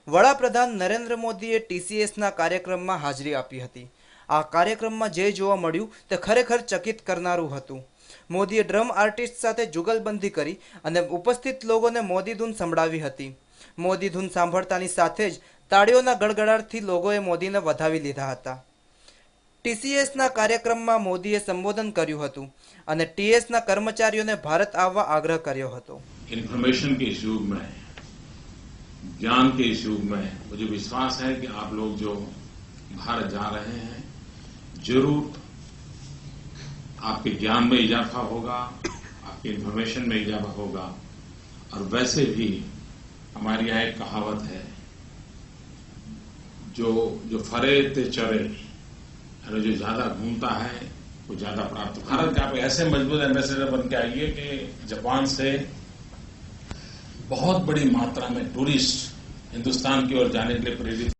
વડાપ્રધાન નરેન્દ્ર મોદીએ ટીસીએસના કાર્યક્રમમાં હાજરી આપી હતી। આ કાર્યક્રમમાં જે જોવા મળ્યું તે ખરેખર ચકિત કરનારું હતું। મોદીએ ડ્રમ આર્ટિસ્ટ સાથે જુગલબંધી કરી અને ઉપસ્થિત લોકોને મોદી ધૂન સંભળાવી હતી। મોદી ધૂન સાંભળતાની સાથે જ તાળીઓના ગડગડાટથી લોકોએ મોદીને વધાવી લીધા હતા। ટીસીએસના કાર્યક્રમમાં મોદીએ સંબોધન કર્યું હતું અને ટીએસના કર્મચારીઓને ભારત આવવા આગ્રહ કર્યો હતો। इन्फॉर्मेशन के इस युग में, ज्ञान के इस युग में मुझे विश्वास है कि आप लोग जो भारत जा रहे हैं, जरूर आपके ज्ञान में इजाफा होगा, आपके इन्फॉर्मेशन में इजाफा होगा। और वैसे भी हमारी यहाँ एक कहावत है, जो फरे ते चरे, यानी जो ज्यादा घूमता है वो ज्यादा प्राप्त। भारत के आप ऐसे मजबूत एम्बेसडर बन के आइए कि जापान से बहुत बड़ी मात्रा में टूरिस्ट हिंदुस्तान की ओर जाने के लिए प्रेरित